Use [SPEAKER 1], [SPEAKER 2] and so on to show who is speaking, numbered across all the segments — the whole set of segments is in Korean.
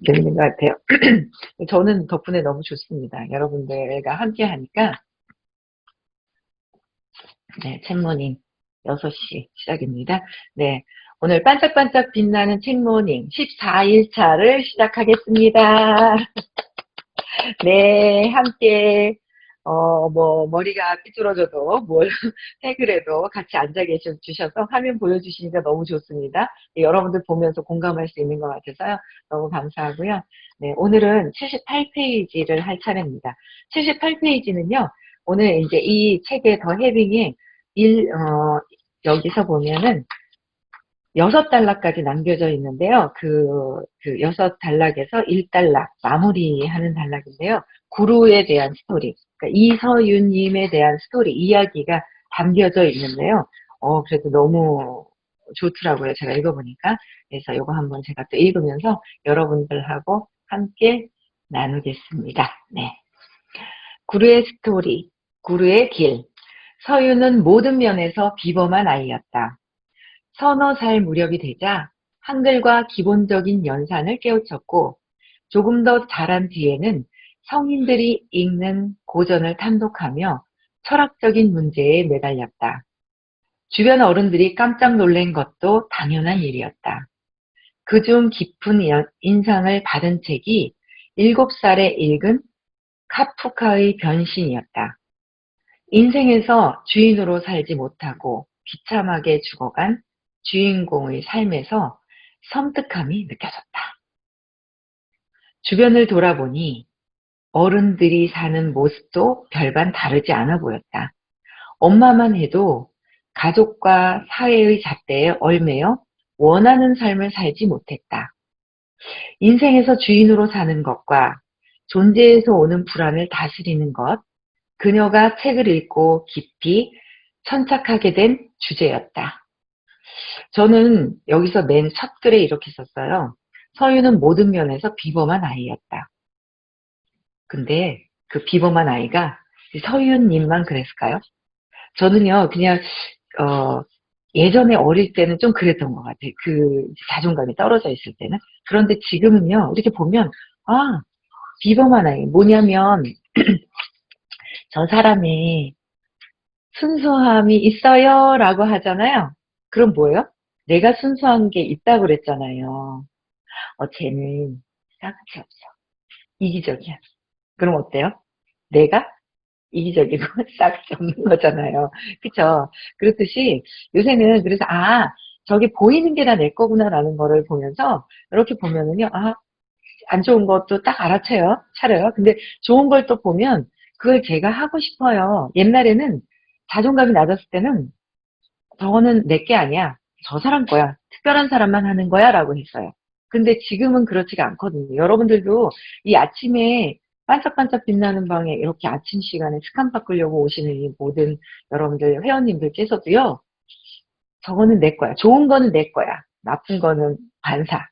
[SPEAKER 1] 재밌는 것 같아요. 저는 덕분에 너무 좋습니다. 여러분들과 함께 하니까. 네, 책모닝 6시 시작입니다. 네, 오늘 반짝반짝 빛나는 책모닝 14일 차를 시작하겠습니다. 네, 함께 머리가 삐뚤어져도 뭘 태그를 해도 같이 앉아 주셔서 화면 보여주시니까 너무 좋습니다. 네, 여러분들 보면서 공감할 수 있는 것 같아서요. 너무 감사하고요. 네, 오늘은 78페이지를 할 차례입니다. 78페이지는요, 오늘 이제 이 책의 더 헤빙에 여기서 보면은 6단락까지 남겨져 있는데요. 그 6단락에서 1단락, 마무리하는 단락인데요. 구루에 대한 스토리, 그러니까 이서윤님에 대한 스토리, 이야기가 담겨져 있는데요. 그래도 너무 좋더라고요. 제가 읽어보니까. 그래서 이거 한번 제가 또 읽으면서 여러분들하고 함께 나누겠습니다. 네. 구루의 스토리, 구루의 길. 서윤은 모든 면에서 비범한 아이였다. 서너 살 무렵이 되자 한글과 기본적인 연산을 깨우쳤고 조금 더 자란 뒤에는 성인들이 읽는 고전을 탐독하며 철학적인 문제에 매달렸다. 주변 어른들이 깜짝 놀란 것도 당연한 일이었다. 그중 깊은 인상을 받은 책이 7살에 읽은 카프카의 변신이었다. 인생에서 주인으로 살지 못하고 비참하게 죽어간 주인공의 삶에서 섬뜩함이 느껴졌다. 주변을 돌아보니 어른들이 사는 모습도 별반 다르지 않아 보였다. 엄마만 해도 가족과 사회의 잣대에 얽매여 원하는 삶을 살지 못했다. 인생에서 주인으로 사는 것과 존재에서 오는 불안을 다스리는 것, 그녀가 책을 읽고 깊이 천착하게 된 주제였다. 저는 여기서 맨 첫 글에 이렇게 썼어요. 서유는 모든 면에서 비범한 아이였다. 근데 그 비범한 아이가 서유님만 그랬을까요? 저는요, 그냥, 어, 예전에 어릴 때는 좀 그랬던 것 같아요. 그 자존감이 떨어져 있을 때는. 그런데 지금은요, 이렇게 보면, 아, 비범한 아이. 뭐냐면, 저 사람이 순수함이 있어요 라고 하잖아요. 그럼 뭐예요? 내가 순수한 게 있다고 그랬잖아요. 쟤는 싹지 없어. 이기적이야. 그럼 어때요? 내가 이기적이고 싹지 없는 거잖아요. 그쵸? 그렇듯이 요새는 그래서 저게 보이는 게 다 내 거구나라는 거를 보면서 이렇게 보면은요. 안 좋은 것도 딱 차려요. 근데 좋은 걸 또 보면 그걸 제가 하고 싶어요. 옛날에는 자존감이 낮았을 때는 저거는 내 게 아니야. 저 사람 거야. 특별한 사람만 하는 거야. 라고 했어요. 근데 지금은 그렇지가 않거든요. 여러분들도 이 아침에 반짝반짝 빛나는 방에 이렇게 아침 시간에 습관 바꾸려고 오시는 이 모든 여러분들 회원님들께서도요. 저거는 내 거야. 좋은 거는 내 거야. 나쁜 거는 반사.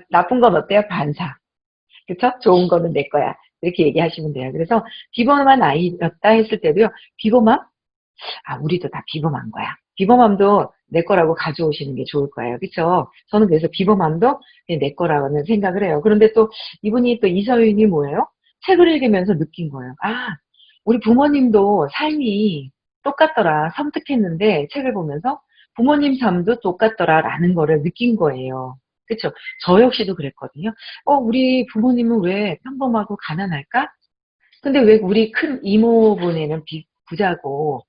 [SPEAKER 1] 나쁜 건 어때요? 반사. 그쵸? 좋은 거는 내 거야. 이렇게 얘기하시면 돼요. 그래서 비범한 아이였다 했을 때도요. 비범함? 우리도 다 비범한 거야. 비범함도 내 거라고 가져오시는 게 좋을 거예요. 그쵸? 저는 그래서 비범함도 내 거라고는 생각을 해요. 그런데 또 이분이 또 이서윤이 뭐예요? 책을 읽으면서 느낀 거예요. 우리 부모님도 삶이 똑같더라. 섬뜩했는데 책을 보면서 부모님 삶도 똑같더라. 라는 거를 느낀 거예요. 그쵸? 저 역시도 그랬거든요. 우리 부모님은 왜 평범하고 가난할까? 근데 왜 우리 큰 이모분에는 부자고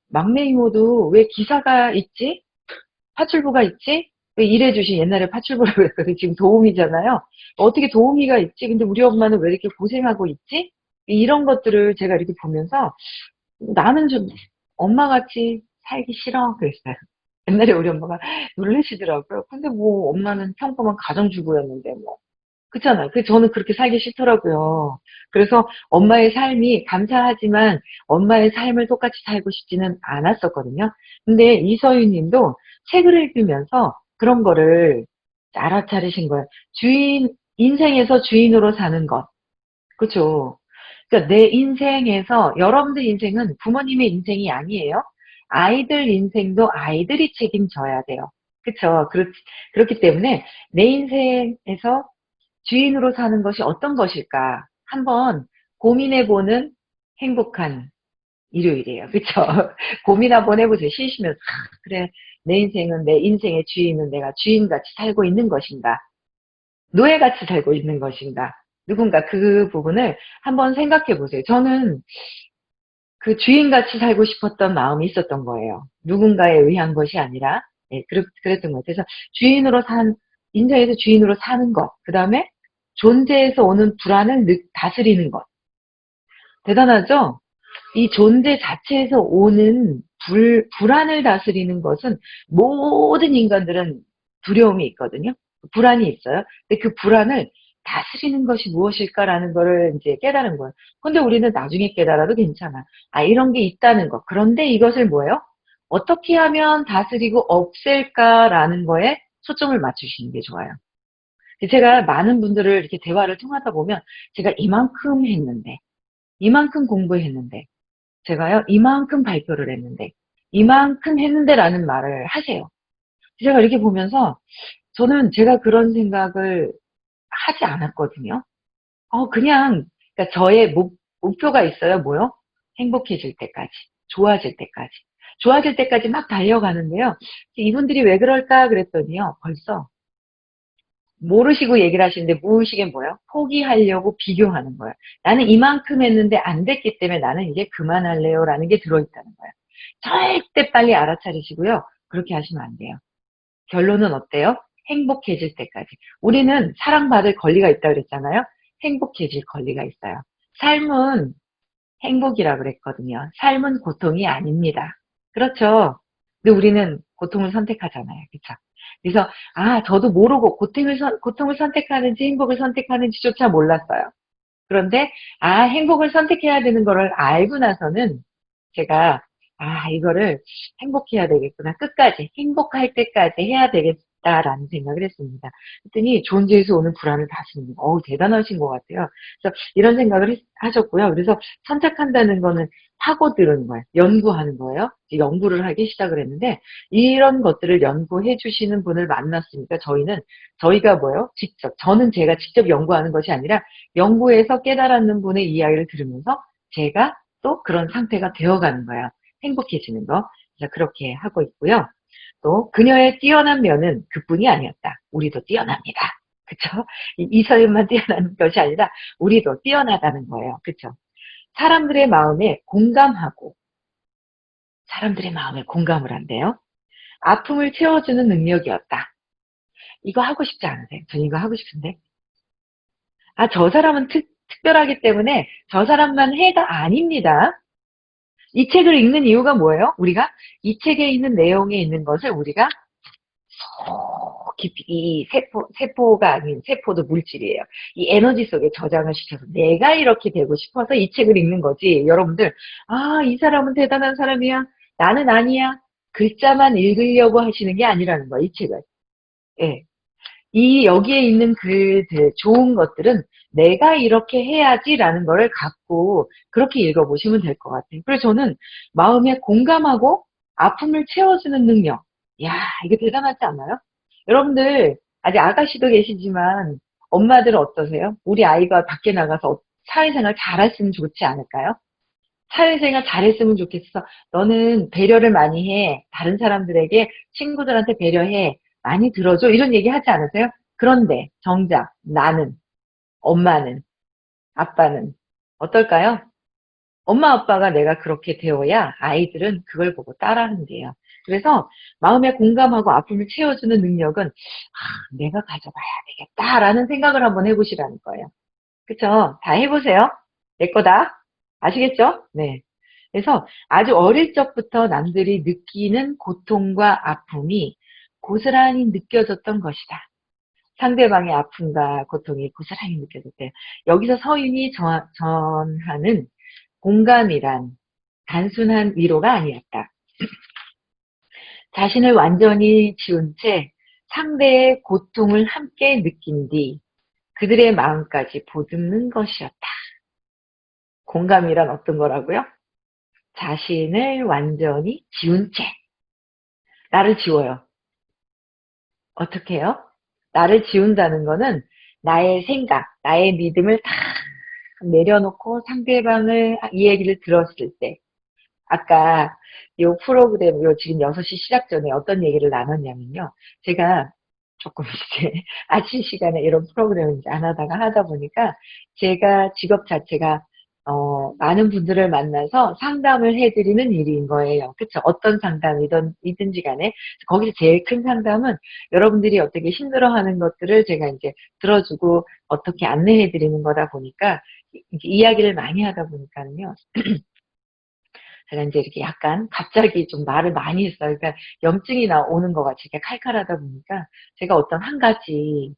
[SPEAKER 1] 막내 이모도 왜 기사가 있지? 파출부가 있지? 왜 일해주신 옛날에 파출부라고 그랬거든요. 지금 도우미잖아요. 어떻게 도우미가 있지? 근데 우리 엄마는 왜 이렇게 고생하고 있지? 이런 것들을 제가 이렇게 보면서 나는 좀 엄마같이 살기 싫어 그랬어요. 옛날에 우리 엄마가 놀라시더라고요. 근데 뭐 엄마는 평범한 가정주부였는데 뭐 그렇잖아요. 저는 그렇게 살기 싫더라고요. 그래서 엄마의 삶이 감사하지만 엄마의 삶을 똑같이 살고 싶지는 않았었거든요. 근데 이서윤 님도 책을 읽으면서 그런 거를 알아차리신 거예요. 인생에서 주인으로 사는 것. 그죠? 그러니까 내 인생에서, 여러분들 인생은 부모님의 인생이 아니에요. 아이들 인생도 아이들이 책임져야 돼요. 그쵸? 그렇기 때문에 내 인생에서 주인으로 사는 것이 어떤 것일까? 한번 고민해보는 행복한 일요일이에요. 그쵸? 고민 한번 해보세요. 쉬시면서. 그래, 내 인생은, 내 인생의 주인은 내가 주인같이 살고 있는 것인가? 노예같이 살고 있는 것인가? 누군가 그 부분을 한번 생각해 보세요. 저는 그 주인같이 살고 싶었던 마음이 있었던 거예요. 누군가에 의한 것이 아니라, 예, 그랬던 것 같아서 인생에서 주인으로 사는 것, 그 다음에 존재에서 오는 불안을 다스리는 것. 대단하죠? 이 존재 자체에서 오는 불안을 다스리는 것은 모든 인간들은 두려움이 있거든요. 불안이 있어요. 근데 그 불안을 다스리는 것이 무엇일까라는 거를 이제 깨달은 거예요. 근데 우리는 나중에 깨달아도 괜찮아. 아, 이런 게 있다는 거. 그런데 이것을 뭐예요? 어떻게 하면 다스리고 없앨까라는 거에 초점을 맞추시는 게 좋아요. 제가 많은 분들을 이렇게 대화를 통하다 보면 제가 이만큼 했는데, 이만큼 공부했는데, 제가요, 이만큼 발표를 했는데, 이만큼 했는데라는 말을 하세요. 제가 이렇게 보면서 저는 제가 그런 생각을 하지 않았거든요. 그냥, 그러니까 저의 목표가 있어요. 뭐요? 행복해질 때까지, 좋아질 때까지. 좋아질 때까지 막 달려가는데요. 이분들이 왜 그럴까 그랬더니요. 벌써 모르시고 얘기를 하시는데 무의식엔 뭐예요? 포기하려고 비교하는 거예요. 나는 이만큼 했는데 안 됐기 때문에 나는 이제 그만할래요 라는 게 들어있다는 거예요. 절대 빨리 알아차리시고요. 그렇게 하시면 안 돼요. 결론은 어때요? 행복해질 때까지. 우리는 사랑받을 권리가 있다고 그랬잖아요. 행복해질 권리가 있어요. 삶은 행복이라고 그랬거든요. 삶은 고통이 아닙니다. 그렇죠? 근데 우리는 고통을 선택하잖아요. 그쵸? 그래서, 저도 모르고 고통을 선택하는지 행복을 선택하는지조차 몰랐어요. 그런데, 행복을 선택해야 되는 거를 알고 나서는 제가, 이거를 행복해야 되겠구나. 끝까지, 행복할 때까지 해야 되겠다라는 생각을 했습니다. 그랬더니 존재에서 오는 불안을 다스리는 거, 대단하신 것 같아요. 그래서 이런 생각을 하셨고요. 그래서 선택한다는 거는 파고드는 거예요. 연구하는 거예요. 연구를 하기 시작을 했는데, 이런 것들을 연구해 주시는 분을 만났으니까 저희가 뭐예요? 저는 제가 직접 연구하는 것이 아니라 연구해서 깨달았는 분의 이야기를 들으면서 제가 또 그런 상태가 되어가는 거예요. 행복해지는 거. 그래서 그렇게 하고 있고요. 또 그녀의 뛰어난 면은 그뿐이 아니었다. 우리도 뛰어납니다. 그쵸? 이서연만 뛰어난 것이 아니라 우리도 뛰어나다는 거예요. 그쵸? 사람들의 마음에 공감하고 사람들의 마음에 공감을 한대요. 아픔을 채워주는 능력이었다. 이거 하고 싶지 않으세요? 전 이거 하고 싶은데. 저 사람은 특별하기 때문에 저 사람만 해가 아닙니다. 이 책을 읽는 이유가 뭐예요? 우리가 이 책에 있는 내용에 있는 것을 우리가 깊이 이 세포가 아닌 세포도 물질이에요. 이 에너지 속에 저장을 시켜서 내가 이렇게 되고 싶어서 이 책을 읽는 거지. 여러분들, 이 사람은 대단한 사람이야. 나는 아니야. 글자만 읽으려고 하시는 게 아니라는 거야, 이 책을. 예. 여기에 있는 글들, 좋은 것들은 내가 이렇게 해야지라는 거를 갖고 그렇게 읽어보시면 될 것 같아요. 그래서 저는 마음에 공감하고 아픔을 채워주는 능력. 이야, 이게 대단하지 않아요? 여러분들, 아직 아가씨도 계시지만 엄마들은 어떠세요? 우리 아이가 밖에 나가서 사회생활 잘했으면 좋지 않을까요? 사회생활 잘했으면 좋겠어. 너는 배려를 많이 해. 다른 사람들에게, 친구들한테 배려해. 많이 들어줘. 이런 얘기 하지 않으세요? 그런데 정작 나는, 엄마는, 아빠는 어떨까요? 엄마 아빠가 내가 그렇게 되어야 아이들은 그걸 보고 따라한대요. 그래서 마음에 공감하고 아픔을 채워주는 능력은 내가 가져봐야 되겠다라는 생각을 한번 해보시라는 거예요. 그쵸? 다 해보세요. 내 거다. 아시겠죠? 네. 그래서 아주 어릴 적부터 남들이 느끼는 고통과 아픔이 고스란히 느껴졌던 것이다. 상대방의 아픔과 고통이 고스란히 느껴졌대요. 여기서 서윤이 전하는 공감이란 단순한 위로가 아니었다. 자신을 완전히 지운 채 상대의 고통을 함께 느낀 뒤 그들의 마음까지 보듬는 것이었다. 공감이란 어떤 거라고요? 자신을 완전히 지운 채. 나를 지워요. 어떻게 해요? 나를 지운다는 거는 나의 생각, 나의 믿음을 다 내려놓고 상대방을 이 얘기를 들었을 때, 아까 요 프로그램, 요 지금 6시 시작 전에 어떤 얘기를 나눴냐면요. 제가 조금 이제 아침 시간에 이런 프로그램을 이제 안 하다가 하다 보니까 제가 직업 자체가 많은 분들을 만나서 상담을 해드리는 일인 거예요. 그쵸? 어떤 상담이든지 간에. 거기서 제일 큰 상담은 여러분들이 어떻게 힘들어하는 것들을 제가 이제 들어주고 어떻게 안내해드리는 거다 보니까 이야기를 많이 하다 보니까는요. 제가 이제 이렇게 약간 갑자기 좀 말을 많이 했어요. 그러니까 염증이 오는 것 같이 이렇게 칼칼하다 보니까 제가 어떤 한 가지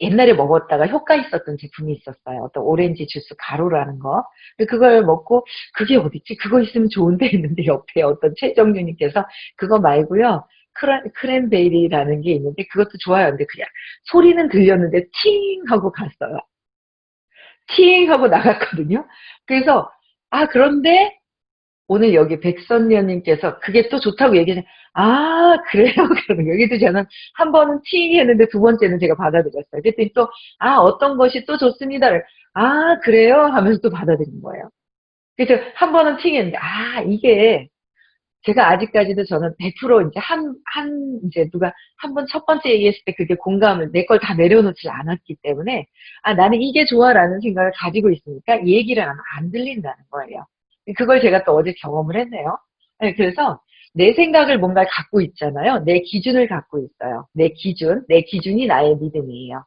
[SPEAKER 1] 옛날에 먹었다가 효과 있었던 제품이 있었어요. 어떤 오렌지 주스 가루라는 거. 그걸 먹고 그게 어딨지? 그거 있으면 좋은데 했는데 옆에 어떤 최정유님께서 그거 말고요. 크랜베리라는 게 있는데 그것도 좋아요. 근데 그냥 소리는 들렸는데 팅 하고 갔어요. 팅 하고 나갔거든요. 그래서 그런데 오늘 여기 백선녀님께서 그게 또 좋다고 얘기해서 그래요? 그러면 여기도 저는 한 번은 팅 했는데 두 번째는 제가 받아들였어요. 그랬더니 또 어떤 것이 또 좋습니다. 그래요? 하면서 또 받아들인 거예요. 그래서 한 번은 팅 했는데 이게 제가 아직까지도 저는 100% 이제 이제 누가 한 번 첫 번째 얘기했을 때 그게 공감을 내 걸 다 내려놓지 않았기 때문에 나는 이게 좋아라는 생각을 가지고 있으니까 이 얘기를 하면 안 들린다는 거예요. 그걸 제가 또 어제 경험을 했네요. 네, 그래서 내 생각을 뭔가 갖고 있잖아요. 내 기준을 갖고 있어요. 내 기준이 나의 믿음이에요.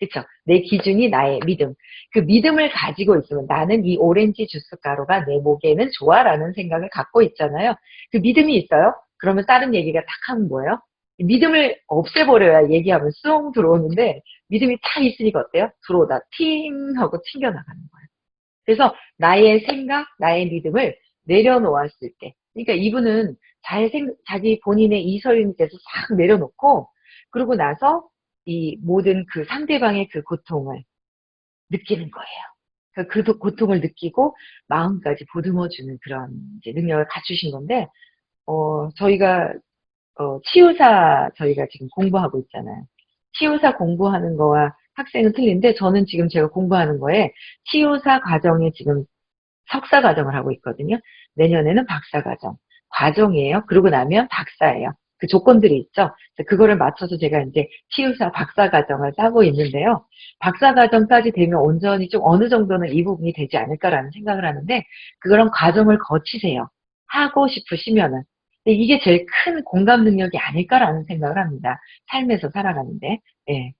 [SPEAKER 1] 그쵸? 내 기준이 나의 믿음. 그 믿음을 가지고 있으면 나는 이 오렌지 주스 가루가 내 목에는 좋아라는 생각을 갖고 있잖아요. 그 믿음이 있어요? 그러면 다른 얘기가 딱 하면 뭐예요? 믿음을 없애버려야 얘기하면 쑥 들어오는데 믿음이 딱 있으니까 어때요? 들어오다 팅 하고 튕겨나가는 거예요. 그래서 나의 생각, 나의 믿음을 내려놓았을 때 그러니까 이분은 자기 본인의 이서윤께서 싹 내려놓고 그러고 나서 이 모든 그 상대방의 그 고통을 느끼는 거예요. 그 고통을 느끼고 마음까지 보듬어주는 그런 이제 능력을 갖추신 건데, 저희가, 치유사 저희가 지금 공부하고 있잖아요. 치유사 공부하는 거와 학생은 틀린데, 저는 지금 제가 공부하는 거에 치유사 과정에 지금 석사 과정을 하고 있거든요. 내년에는 박사 과정이에요. 그러고 나면 박사예요. 그 조건들이 있죠. 그거를 맞춰서 제가 이제 치유사 박사 과정을 따고 있는데요. 박사 과정까지 되면 온전히 좀 어느 정도는 이 부분이 되지 않을까라는 생각을 하는데 그런 과정을 거치세요. 하고 싶으시면은. 근데 이게 제일 큰 공감 능력이 아닐까라는 생각을 합니다. 삶에서 살아가는데. 예.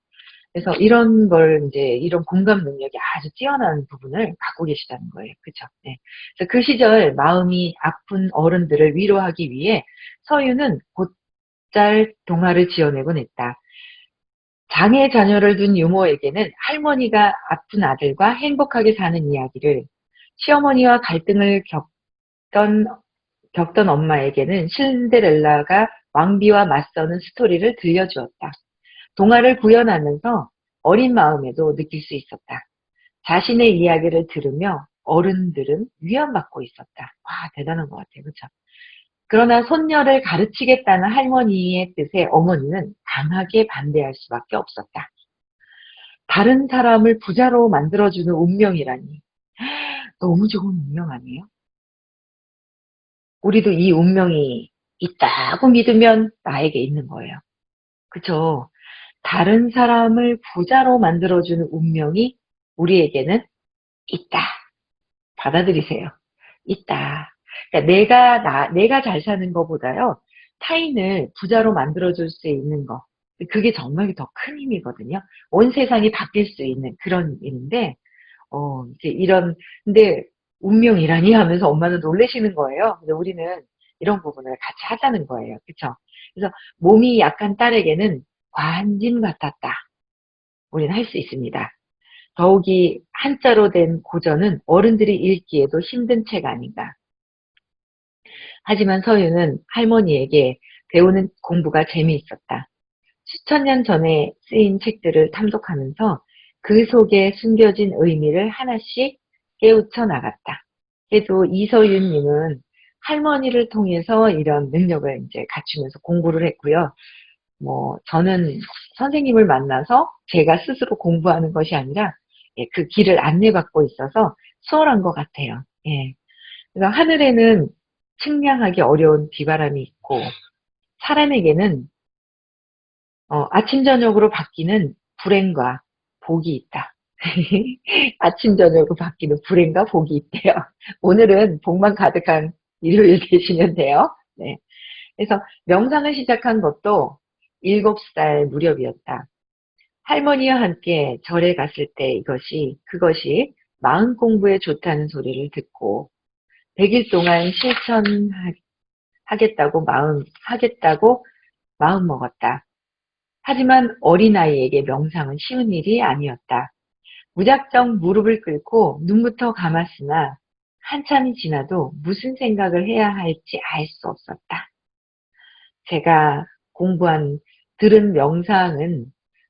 [SPEAKER 1] 그래서 이런 걸 이제 이런 공감 능력이 아주 뛰어난 부분을 갖고 계시다는 거예요. 그쵸? 네. 그래서 그 시절 마음이 아픈 어른들을 위로하기 위해 서유는 곧잘 동화를 지어내곤 했다. 장애 자녀를 둔 유모에게는 할머니가 아픈 아들과 행복하게 사는 이야기를, 시어머니와 갈등을 겪던 엄마에게는 신데렐라가 왕비와 맞서는 스토리를 들려주었다. 동화를 구현하면서 어린 마음에도 느낄 수 있었다. 자신의 이야기를 들으며 어른들은 위안받고 있었다. 와, 대단한 것 같아요. 그쵸? 그러나 손녀를 가르치겠다는 할머니의 뜻에 어머니는 강하게 반대할 수밖에 없었다. 다른 사람을 부자로 만들어주는 운명이라니. 너무 좋은 운명 아니에요? 우리도 이 운명이 있다고 믿으면 나에게 있는 거예요. 그쵸? 다른 사람을 부자로 만들어주는 운명이 우리에게는 있다. 받아들이세요. 있다. 그러니까 내가 잘 사는 것보다요, 타인을 부자로 만들어줄 수 있는 거. 그게 정말 더 큰 힘이거든요. 온 세상이 바뀔 수 있는 그런 일인데, 이제 근데 운명이라니 하면서 엄마는 놀라시는 거예요. 근데 우리는 이런 부분을 같이 하자는 거예요. 그쵸? 그래서 몸이 약한 딸에게는 관짐 같았다. 우리는 할 수 있습니다. 더욱이 한자로 된 고전은 어른들이 읽기에도 힘든 책 아닌가. 하지만 서유는 할머니에게 배우는 공부가 재미있었다. 수천 년 전에 쓰인 책들을 탐독하면서 그 속에 숨겨진 의미를 하나씩 깨우쳐 나갔다. 그래도 이서윤님은 할머니를 통해서 이런 능력을 이제 갖추면서 공부를 했고요. 저는 선생님을 만나서 제가 스스로 공부하는 것이 아니라, 예, 그 길을 안내받고 있어서 수월한 것 같아요. 예. 그래서 하늘에는 측량하기 어려운 비바람이 있고, 사람에게는 아침 저녁으로 바뀌는 불행과 복이 있다. 아침 저녁으로 바뀌는 불행과 복이 있대요. 오늘은 복만 가득한 일요일 되시면 돼요. 네. 그래서 명상을 시작한 것도 7살 무렵이었다. 할머니와 함께 절에 갔을 때 그것이 마음 공부에 좋다는 소리를 듣고 100일 동안 하겠다고 마음 먹었다. 하지만 어린아이에게 명상은 쉬운 일이 아니었다. 무작정 무릎을 꿇고 눈부터 감았으나 한참이 지나도 무슨 생각을 해야 할지 알 수 없었다. 제가 들은 명상은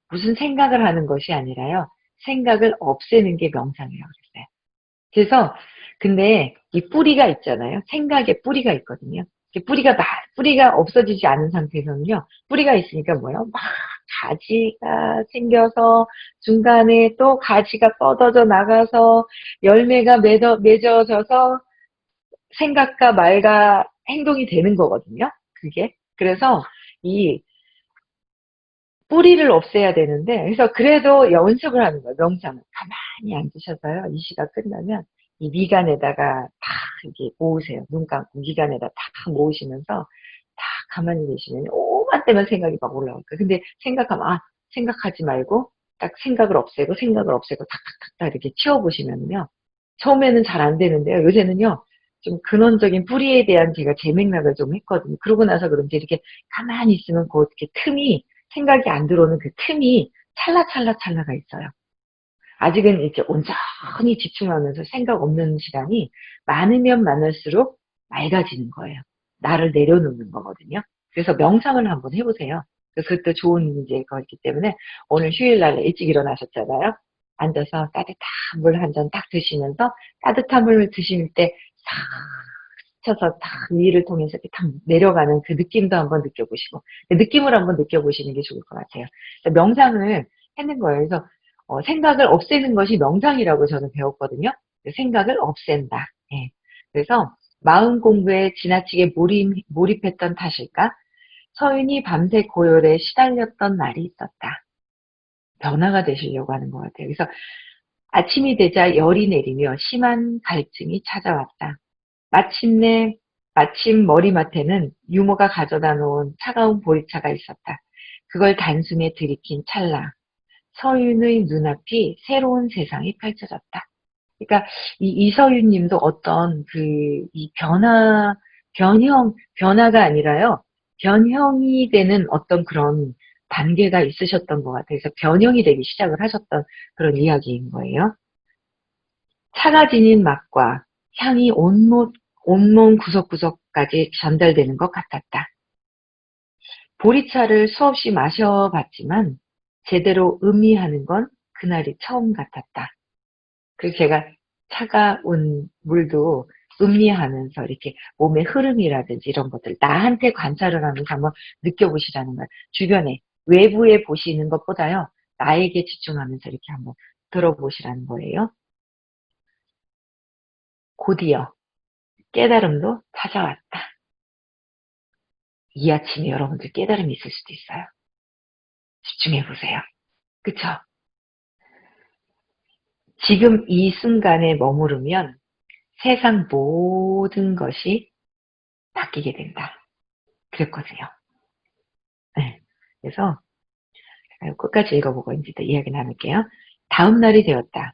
[SPEAKER 1] 무슨 생각을 하는 것이 아니라요. 생각을 없애는 게 명상이라고 그랬어요. 그래서 근데 이 뿌리가 있잖아요. 생각에 뿌리가 있거든요. 뿌리가 없어지지 않은 상태에서는요. 뿌리가 있으니까 뭐예요? 막 가지가 생겨서 중간에 또 가지가 뻗어져 나가서 열매가 맺어져서 생각과 말과 행동이 되는 거거든요. 그게. 그래서 이 뿌리를 없애야 되는데, 그래서 그래도 연습을 하는 거예요. 명상을. 가만히 앉으셔서요. 이 시간 끝나면 이 미간에다가 다 이렇게 모으세요. 눈 감고 미간에다 다 모으시면서 다 가만히 계시면 오만 때만 생각이 막 올라올 거예요. 근데 생각하지 말고 딱 생각을 없애고 탁탁탁탁 이렇게 치워보시면요. 처음에는 잘 안 되는데요. 요새는요. 좀 근원적인 뿌리에 대한 제가 재맥락을 좀 했거든요. 그러고 나서 그런지 이렇게 가만히 있으면 그 이렇게 생각이 안 들어오는 그 틈이 찰나찰나찰나가 있어요. 아직은 이렇게 온전히 집중하면서 생각 없는 시간이 많으면 많을수록 맑아지는 거예요. 나를 내려놓는 거거든요. 그래서 명상을 한번 해보세요. 그것도 좋은 이제 거기 때문에 오늘 휴일날 일찍 일어나셨잖아요. 앉아서 따뜻한 물 한 잔 딱 드시면서 따뜻한 물을 드실 때 싹 스쳐서 딱 위를 통해서 이렇게 딱 내려가는 그 느낌도 한번 느껴보시고 그 느낌을 한번 느껴보시는 게 좋을 것 같아요. 명상을 하는 거예요. 그래서 생각을 없애는 것이 명상이라고 저는 배웠거든요. 생각을 없앤다. 예. 그래서 마음 공부에 지나치게 몰입했던 탓일까? 서윤이 밤새 고열에 시달렸던 날이 있었다. 변화가 되시려고 하는 것 같아요. 그래서 아침이 되자 열이 내리며 심한 갈증이 찾아왔다. 마침 머리맡에는 유모가 가져다 놓은 차가운 보리차가 있었다. 그걸 단숨에 들이킨 찰나 서윤의 눈앞이 새로운 세상이 펼쳐졌다. 그러니까 이 이서윤 님도 어떤 이 변화가 아니라요. 변형이 되는 어떤 그런 단계가 있으셨던 것 같아요. 그래서 변형이 되기 시작을 하셨던 그런 이야기인 거예요. 차가 지닌 맛과 향이 온몸 구석구석까지 전달되는 것 같았다. 보리차를 수없이 마셔봤지만 제대로 음미하는 건 그날이 처음 같았다. 그래서 제가 차가운 물도 음미하면서 이렇게 몸의 흐름이라든지 이런 것들 나한테 관찰을 하면서 한번 느껴보시라는 거예요. 주변에 외부에 보시는 것보다요. 나에게 집중하면서 이렇게 한번 들어보시라는 거예요. 곧이어 깨달음도 찾아왔다. 이 아침에 여러분들 깨달음이 있을 수도 있어요. 집중해 보세요. 그쵸? 지금 이 순간에 머무르면 세상 모든 것이 바뀌게 된다. 그랬거든요. 네. 그래서 끝까지 읽어보고 이제 또 이야기 나눌게요. 다음 날이 되었다.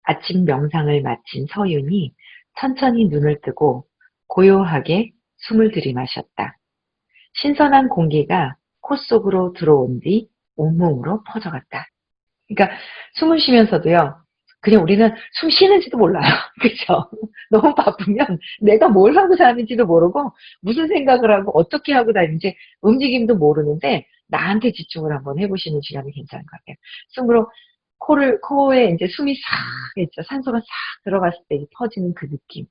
[SPEAKER 1] 아침 명상을 마친 서윤이 천천히 눈을 뜨고 고요하게 숨을 들이마셨다. 신선한 공기가 코 속으로 들어온 뒤 온몸으로 퍼져갔다. 그러니까 숨을 쉬면서도요. 그냥 우리는 숨 쉬는지도 몰라요. 그렇죠? 너무 바쁘면 내가 뭘 하고 사는지도 모르고 무슨 생각을 하고 어떻게 하고 다니는지 움직임도 모르는데 나한테 집중을 한번 해보시는 시간이 괜찮은 것 같아요. 숨으로 코에 이제 숨이 싹 있죠. 산소가 싹 들어갔을 때 퍼지는 그 느낌.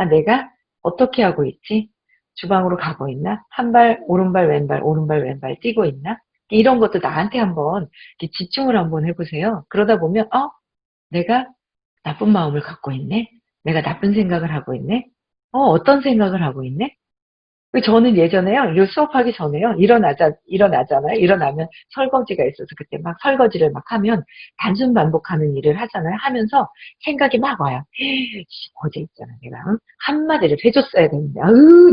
[SPEAKER 1] 내가 어떻게 하고 있지? 주방으로 가고 있나? 한 발, 오른발, 왼발 뛰고 있나? 이런 것도 나한테 한번 이렇게 집중을 한번 해보세요. 그러다 보면, 내가 나쁜 마음을 갖고 있네? 내가 나쁜 생각을 하고 있네? 어떤 생각을 하고 있네? 저는 예전에요, 이 수업하기 전에요, 일어나잖아요. 일어나면 설거지가 있어서 그때 막 설거지를 막 하면 단순 반복하는 일을 하잖아요. 하면서 생각이 막 와요. 어제 있잖아, 내가 응? 한마디를 해줬어야 되는데,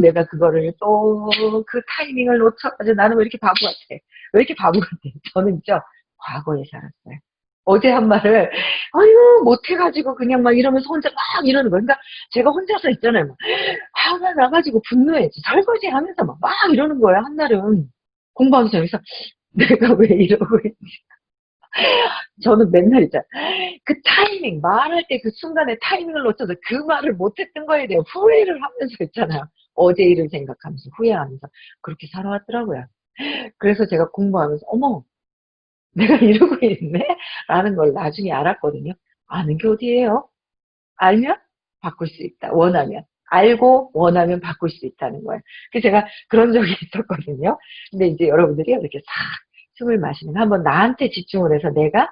[SPEAKER 1] 내가 그거를 또 그 타이밍을 놓쳐가지고 나는 왜 이렇게 바보 같아? 왜 이렇게 바보 같아? 저는 진짜 과거에 살았어요. 어제 한 말을 아유 못해가지고 그냥 막 이러면서 혼자 막 이러는 거예요. 그러니까 제가 혼자서 있잖아요. 막 화가 나가지고 분노했지. 설거지 하면서 막 이러는 거예요, 한날은. 공부하기 전에. 그래서 내가 왜 이러고 있지? 저는 맨날 있잖아. 그 타이밍, 말할 때 그 순간에 타이밍을 놓쳐서 그 말을 못했던 거에 대해 후회를 하면서 있잖아요. 어제 일을 생각하면서 후회하면서 그렇게 살아왔더라고요. 그래서 제가 공부하면서 어머 내가 이러고 있네? 라는 걸 나중에 알았거든요. 아는 게 어디예요? 알면 바꿀 수 있다. 원하면. 알고 원하면 바꿀 수 있다는 거예요. 그래서 제가 그런 적이 있었거든요. 근데 이제 여러분들이 이렇게 싹 숨을 마시면 한번 나한테 집중을 해서 내가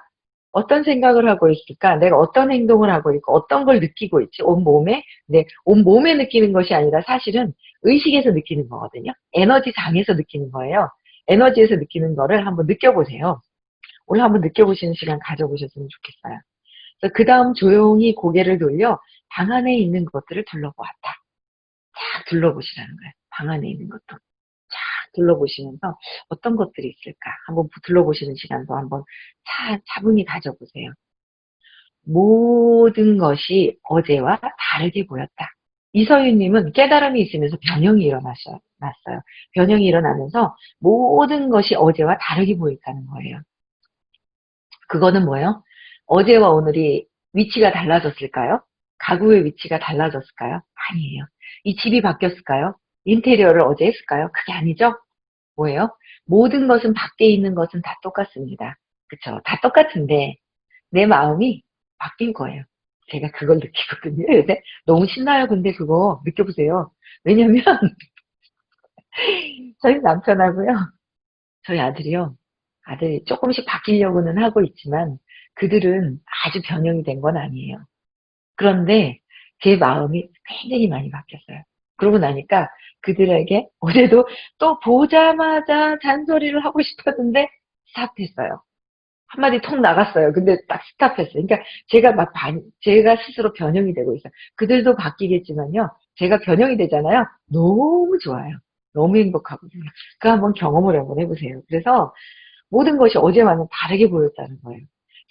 [SPEAKER 1] 어떤 생각을 하고 있을까? 내가 어떤 행동을 하고 있고 어떤 걸 느끼고 있지? 온몸에? 네, 온몸에 느끼는 것이 아니라 사실은 의식에서 느끼는 거거든요. 에너지장에서 느끼는 거예요. 에너지에서 느끼는 거를 한번 느껴보세요. 오늘 한번 느껴보시는 시간 가져보셨으면 좋겠어요. 그 다음 조용히 고개를 돌려 방 안에 있는 것들을 둘러보았다. 쫙 둘러보시라는 거예요. 방 안에 있는 것도 쫙 둘러보시면서 어떤 것들이 있을까 한번 둘러보시는 시간도 한번 차분히 가져보세요. 모든 것이 어제와 다르게 보였다. 이서윤님은 깨달음이 있으면서 변형이 일어났어요. 변형이 일어나면서 모든 것이 어제와 다르게 보였다는 거예요. 그거는 뭐예요? 어제와 오늘이 위치가 달라졌을까요? 가구의 위치가 달라졌을까요? 아니에요. 이 집이 바뀌었을까요? 인테리어를 어제 했을까요? 그게 아니죠? 뭐예요? 모든 것은 밖에 있는 것은 다 똑같습니다. 그쵸? 다 똑같은데 내 마음이 바뀐 거예요. 제가 그걸 느끼거든요. 요새 너무 신나요. 근데 그거 느껴보세요. 왜냐면 저희 남편하고요. 저희 아들이요. 아들이 조금씩 바뀌려고는 하고 있지만 그들은 아주 변형이 된 건 아니에요. 그런데 제 마음이 굉장히 많이 바뀌었어요. 그러고 나니까 그들에게 어제도 또 보자마자 잔소리를 하고 싶었는데 스탑했어요. 한마디 톡 나갔어요. 근데 딱 스탑했어요. 그러니까 제가 스스로 변형이 되고 있어요. 그들도 바뀌겠지만요. 제가 변형이 되잖아요. 너무 좋아요. 너무 행복하거든요. 그 한번 경험을 한번 해보세요. 그래서 모든 것이 어제와는 다르게 보였다는 거예요.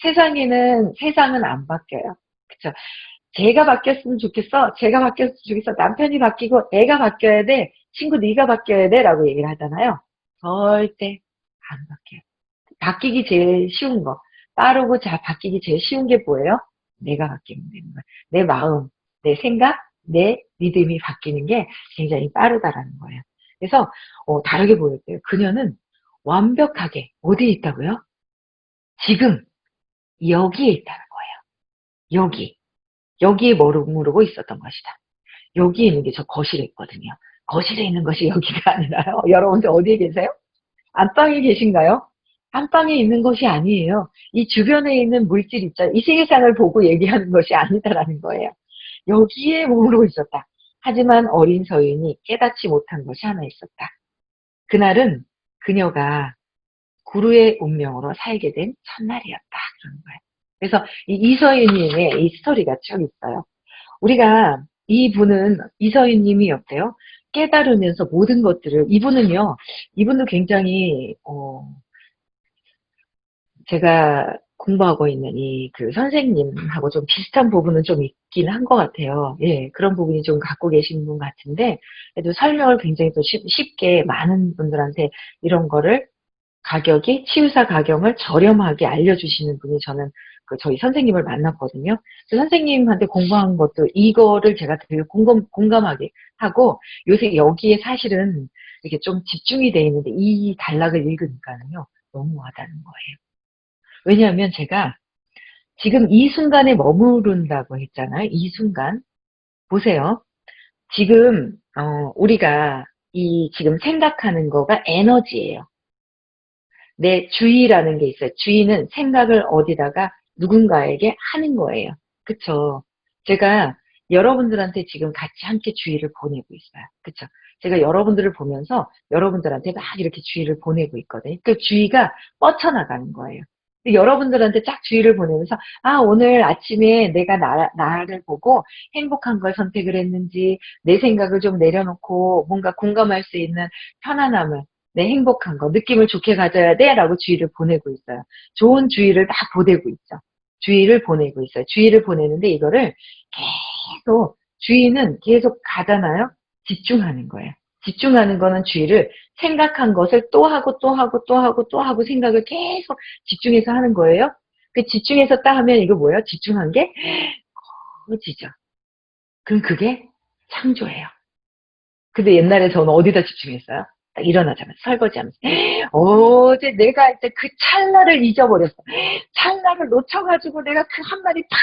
[SPEAKER 1] 세상은 안 바뀌어요. 그쵸? 제가 바뀌었으면 좋겠어. 제가 바뀌었으면 좋겠어. 남편이 바뀌고 애가 바뀌어야 돼. 친구 네가 바뀌어야 돼. 라고 얘기를 하잖아요. 절대 안 바뀌어요. 바뀌기 제일 쉬운 거. 빠르고 바뀌기 제일 쉬운 게 뭐예요? 내가 바뀌면 되는 거예요. 내 마음, 내 생각, 내 리듬이 바뀌는 게 굉장히 빠르다라는 거예요. 그래서 다르게 보였대요. 그녀는 완벽하게 어디에 있다고요? 지금 여기에 있다는 거예요. 여기에 머무르고 있었던 것이다. 여기에 있는 게 저 거실에 있거든요. 거실에 있는 것이 여기가 아니라요. 여러분들 어디에 계세요? 안방에 계신가요? 안방에 있는 것이 아니에요. 이 주변에 있는 물질 있잖아요. 이 세상을 보고 얘기하는 것이 아니다라는 거예요. 여기에 머무르고 있었다. 하지만 어린 서윤이 깨닫지 못한 것이 하나 있었다. 그날은 그녀가 구루의 운명으로 살게 된 첫날이었다. 그런 거예요. 그래서 이 이서윤님의 이 스토리가 쭉 있어요. 우리가 이분은 이서윤님이 어때요? 깨달으면서 모든 것들을 이분도 굉장히 제가 공부하고 있는 이 그 선생님하고 좀 비슷한 부분은 좀 있긴 한 것 같아요. 예, 그런 부분이 좀 갖고 계신 분 같은데, 그래도 설명을 굉장히 또 쉽게 많은 분들한테 이런 거를 치유사 가격을 저렴하게 알려주시는 분이 저는 저희 선생님을 만났거든요. 그 선생님한테 공부한 것도 이거를 제가 되게 공감하게 하고 요새 여기에 사실은 이렇게 좀 집중이 돼 있는데 이 단락을 읽으니까는요, 너무 와닿는 거예요. 왜냐하면 제가 지금 이 순간에 머무른다고 했잖아요. 이 순간. 보세요. 지금, 우리가 지금 생각하는 거가 에너지예요. 내 주의라는 게 있어요. 주의는 생각을 어디다가 누군가에게 하는 거예요. 그쵸? 제가 여러분들한테 지금 같이 함께 주의를 보내고 있어요. 그쵸? 제가 여러분들을 보면서 여러분들한테 막 이렇게 주의를 보내고 있거든요. 그 주의가 뻗쳐나가는 거예요. 여러분들한테 쫙 주의를 보내면서, 아, 오늘 아침에 내가 나를 보고 행복한 걸 선택을 했는지, 내 생각을 좀 내려놓고 뭔가 공감할 수 있는 편안함을, 내 행복한 거, 느낌을 좋게 가져야 돼 라고 주의를 보내고 있어요. 좋은 주의를 막 보내고 있죠. 주의를 보내고 있어요. 주의를 보내는데 이거를 계속, 주의는 계속 가잖아요. 집중하는 거예요. 집중하는 거는 주의를 생각한 것을 또 하고 또 하고 또 하고 또 하고 생각을 계속 집중해서 하는 거예요. 그 집중해서 딱 하면 이거 뭐예요? 집중한 게 커지죠. 그럼 그게 창조예요. 근데 옛날에 저는 어디다 집중했어요? 딱 일어나자마자 설거지하면서 어제 내가 이제 그 찰나를 잊어버렸어. 찰나를 놓쳐가지고 내가 그 한마디 팍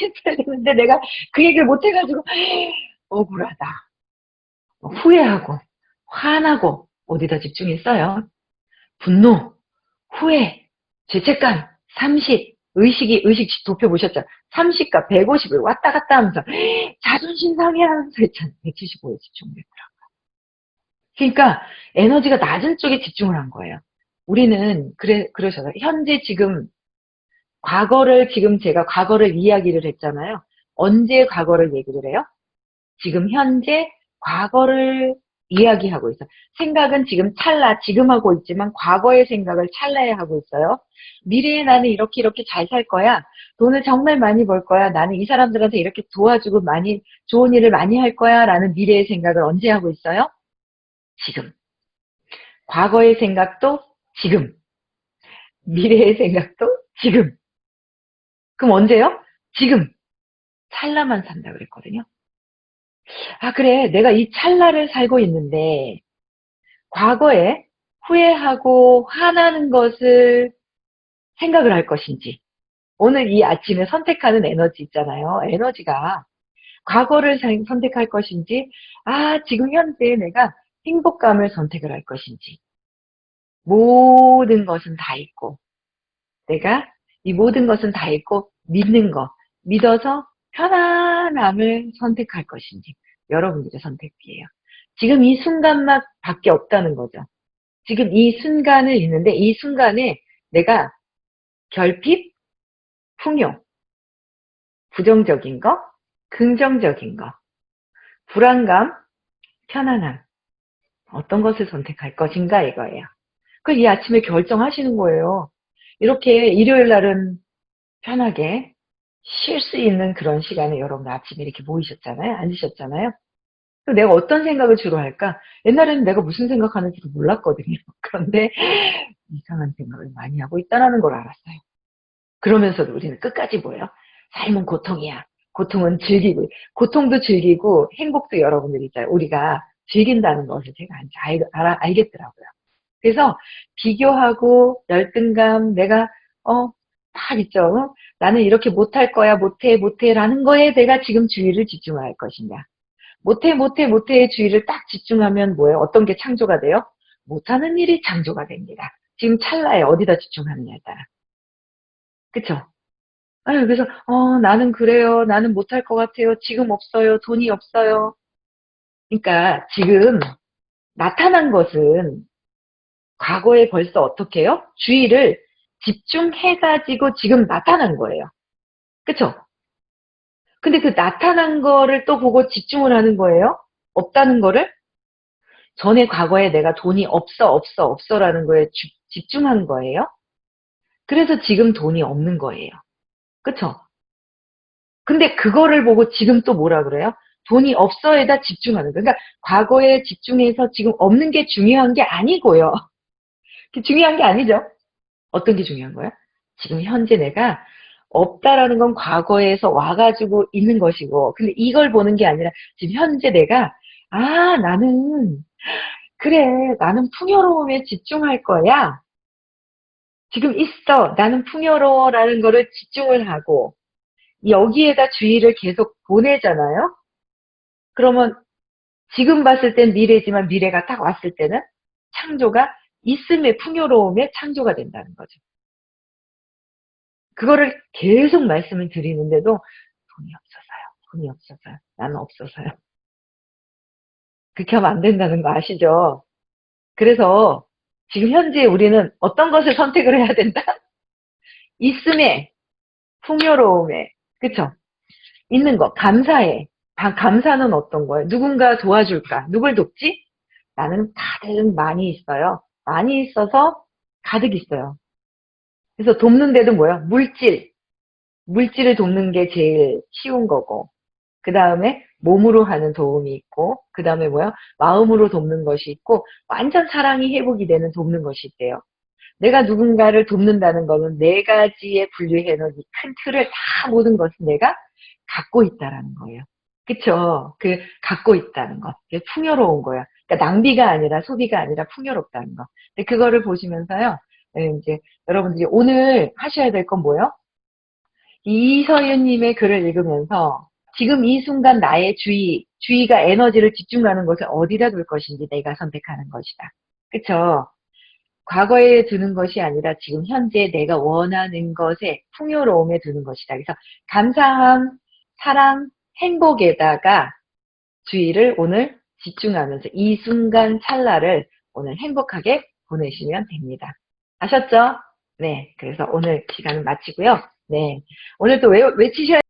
[SPEAKER 1] 했어야 되는데 내가 그 얘기를 못 해가지고 억울하다. 후회하고 화나고 어디다 집중했어요? 분노, 후회, 죄책감, 삼식, 의식 도표 보셨죠? 30과 150을 왔다 갔다 하면서 자존심 상해하면서 했잖아요. 175에 집중됐더라고요. 그러니까 에너지가 낮은 쪽에 집중을 한 거예요. 우리는 그러셔서 현재 지금 과거를 지금 제가 과거를 이야기를 했잖아요. 언제 과거를 얘기를 해요? 지금 현재 과거를 이야기하고 있어요. 생각은 지금 찰나, 지금 하고 있지만 과거의 생각을 찰나에 하고 있어요. 미래에 나는 이렇게 이렇게 잘 살 거야. 돈을 정말 많이 벌 거야. 나는 이 사람들한테 이렇게 도와주고 많이 좋은 일을 많이 할 거야. 라는 미래의 생각을 언제 하고 있어요? 지금. 과거의 생각도 지금. 미래의 생각도 지금. 그럼 언제요? 지금. 찰나만 산다 그랬거든요. 아, 그래. 내가 이 찰나를 살고 있는데 과거에 후회하고 화나는 것을 생각을 할 것인지, 오늘 이 아침에 선택하는 에너지 있잖아요. 에너지가 과거를 선택할 것인지, 아, 지금 현재 내가 행복감을 선택을 할 것인지, 모든 것은 다 있고, 내가 이 모든 것은 다 있고, 믿는 거, 믿어서 편안함을 선택할 것인지, 여러분들의 선택이에요. 지금 이 순간만 밖에 없다는 거죠. 지금 이 순간을 있는데 이 순간에 내가 결핍, 풍요, 부정적인 거, 긍정적인 거, 불안감, 편안함, 어떤 것을 선택할 것인가 이거예요. 그걸 이 아침에 결정하시는 거예요. 이렇게 일요일 날은 편하게 쉴 수 있는 그런 시간에 여러분 아침에 이렇게 모이셨잖아요. 앉으셨잖아요. 그럼 내가 어떤 생각을 주로 할까? 옛날에는 내가 무슨 생각하는지도 몰랐거든요. 그런데 이상한 생각을 많이 하고 있다는 걸 알았어요. 그러면서도 우리는 끝까지 뭐예요? 삶은 고통이야. 고통은 즐기고, 고통도 즐기고 행복도 여러분들이 있잖아요. 우리가 즐긴다는 것을 제가 알겠더라고요. 그래서 비교하고 열등감, 내가 막 있죠. 나는 이렇게 못할 거야, 못해라는 거에 내가 지금 주의를 집중할 것이냐. 못해의 주의를 딱 집중하면 뭐예요? 어떤 게 창조가 돼요? 못하는 일이 창조가 됩니다. 지금 찰나에 어디다 집중하느냐에 따라. 그쵸? 아유, 그래서, 나는 그래요. 나는 못할 것 같아요. 지금 없어요. 돈이 없어요. 그러니까 지금 나타난 것은 과거에 벌써 어떻게 해요? 주의를 집중해가지고 지금 나타난 거예요. 그쵸? 근데 그 나타난 거를 또 보고 집중을 하는 거예요? 없다는 거를? 전에 과거에 내가 돈이 없어라는 거에 집중한 거예요? 그래서 지금 돈이 없는 거예요. 그쵸? 근데 그거를 보고 지금 또 뭐라 그래요? 돈이 없어에다 집중하는 거예요. 그러니까 과거에 집중해서 지금 없는 게 중요한 게 아니고요. 중요한 게 아니죠. 어떤 게 중요한 거예요? 지금 현재 내가 없다라는 건 과거에서 와가지고 있는 것이고, 근데 이걸 보는 게 아니라 지금 현재 내가, 아, 그래, 나는 풍요로움에 집중할 거야. 지금 있어. 나는 풍요로워라는 거를 집중을 하고, 여기에다 주의를 계속 보내잖아요? 그러면 지금 봤을 땐 미래지만 미래가 딱 왔을 때는 창조가 있음의 풍요로움의 창조가 된다는 거죠. 그거를 계속 말씀을 드리는데도 돈이 없어서요. 돈이 없어서요. 나는 없어서요. 그렇게 하면 안 된다는 거 아시죠? 그래서 지금 현재 우리는 어떤 것을 선택을 해야 된다? 있음에, 풍요로움에, 그쵸? 있는 거, 감사해. 감사는 어떤 거예요? 누군가 도와줄까? 누굴 돕지? 나는 가득 많이 있어요. 많이 있어서 가득 있어요. 그래서 돕는 데도 뭐예요? 물질을 돕는 게 제일 쉬운 거고, 그 다음에 몸으로 하는 도움이 있고, 그 다음에 뭐야? 마음으로 돕는 것이 있고, 완전 사랑이 회복이 되는 돕는 것이 있대요. 내가 누군가를 돕는다는 거는 네 가지에 분류해 놓은 이 큰 틀을 다 모든 것을 내가 갖고 있다라는 거예요. 그쵸? 갖고 있다는 거. 그게 풍요로운 거야. 그러니까 낭비가 아니라 소비가 아니라 풍요롭다는 거. 근데 그거를 보시면서요, 이제 여러분들이 오늘 하셔야 될 건 뭐예요? 이서윤님의 글을 읽으면서 지금 이 순간 나의 주의가 에너지를 집중하는 것을 어디다 둘 것인지 내가 선택하는 것이다. 그쵸? 과거에 두는 것이 아니라 지금 현재 내가 원하는 것에 풍요로움에 두는 것이다. 그래서 감사함, 사랑, 행복에다가 주의를 오늘 집중하면서 이 순간 찰나를 오늘 행복하게 보내시면 됩니다. 아셨죠? 네. 그래서 오늘 시간은 마치고요. 네. 오늘 또 외치셔야